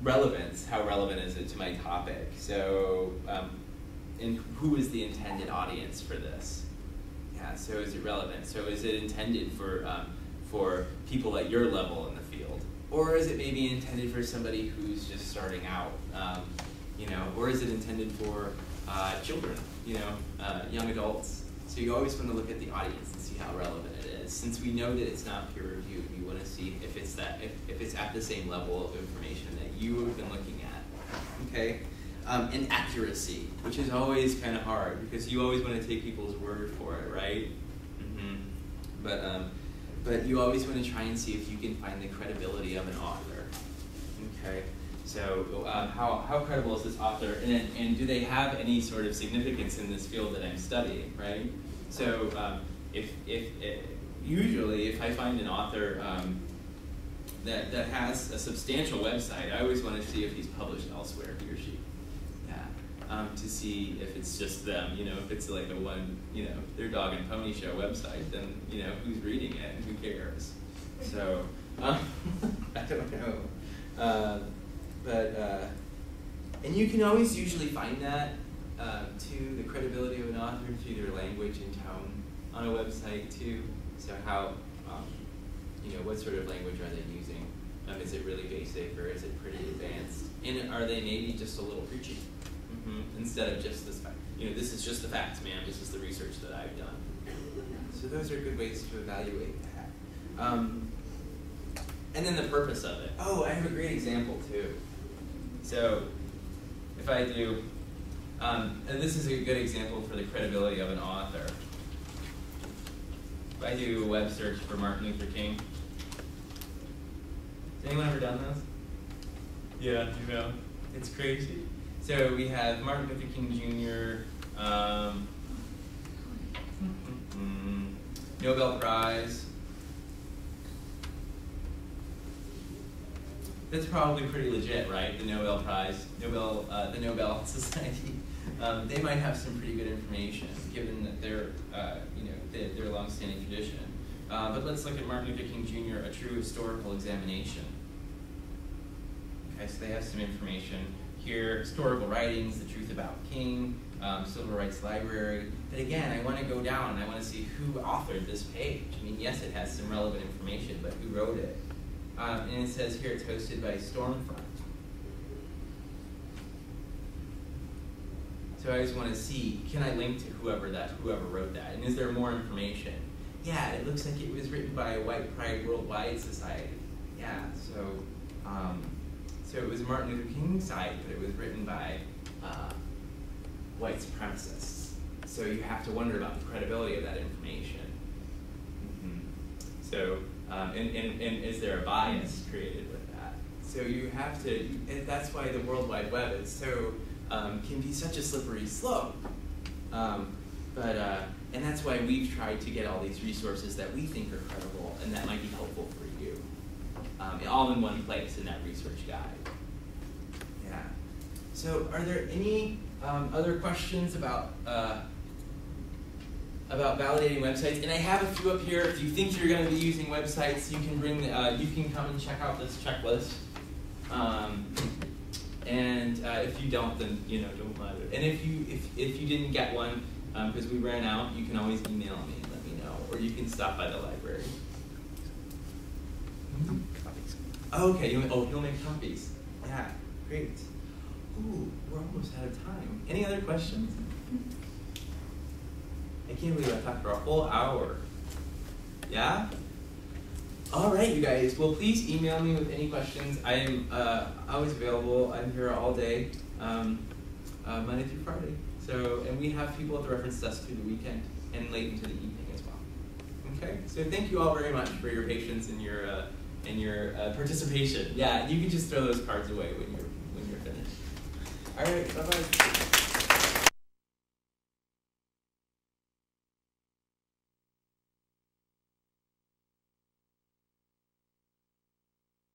relevance, how relevant is it to my topic? So, and who is the intended audience for this? Yeah, so is it relevant? So is it intended for people at your level in the field? Or is it maybe intended for somebody who's just starting out? You know, or is it intended for children, you know, young adults? So you always want to look at the audience and see how relevant it is. Since we know that it's not peer reviewed, you want to see if it's if it's at the same level of information that you have been looking at. Okay, and accuracy, which is always kind of hard because you always want to take people's word for it, right? But you always want to try and see if you can find the credibility of an author. Okay. So how credible is this author, and do they have any sort of significance in this field that I'm studying, right? So usually if I find an author that has a substantial website, I always want to see if he's published elsewhere, he or she. Yeah, to see if it's just them, you know, if it's like their dog and pony show website, then, you know, who's reading it and who cares? So, I don't know. And you can always usually find that to the credibility of an author through their language and tone on a website too. So how, you know, what sort of language are they using? Is it really basic or is it pretty advanced? And are they maybe just a little preachy? Instead of just this fact, you know, this is just the facts, man. This is the research that I've done. So those are good ways to evaluate that. And then the purpose of it. Oh, I have a great example too. So if I do, and this is a good example for the credibility of an author. If I do a web search for Martin Luther King, has anyone ever done this? Yeah, you know, it's crazy. So we have Martin Luther King Jr., Nobel Prize. That's probably pretty legit, right? The Nobel Prize, the Nobel Society. They might have some pretty good information, given that they're, you know, their long-standing tradition. But let's look at Martin Luther King Jr., a true historical examination. Okay, so they have some information here: historical writings, the truth about King, Civil Rights Library. But again, I want to go down and I want to see who authored this page. I mean, yes, it has some relevant information, but who wrote it? And it says here it's hosted by Stormfront. So I just want to see, can I link to whoever wrote that? And is there more information? Yeah, it looks like it was written by a White Pride Worldwide Society. Yeah, so it was Martin Luther King's site, but it was written by white supremacists. So you have to wonder about the credibility of that information. So, and is there a bias created with that? So you have to, and that's why the World Wide Web is so, can be such a slippery slope. And that's why we've tried to get all these resources that we think are credible and that might be helpful for you, all in one place in that research guide. Yeah. So are there any other questions about validating websites? And I have a few up here. If you think you're going to be using websites, you can bring you can come and check out this checklist. If you don't, then don't bother. And if you didn't get one because we ran out, you can always email me and let me know, or you can stop by the library. Copies. Okay. You'll make copies. Yeah. Great. Ooh, we're almost out of time. Any other questions? I can't believe I talked for a whole hour. Yeah? All right, you guys. Well, please email me with any questions. I am always available. I'm here all day, Monday through Friday. So, and we have people at the reference desk through the weekend and late into the evening as well. Okay. So thank you all very much for your patience and your participation. Yeah, you can just throw those cards away when you're finished. All right. Bye bye.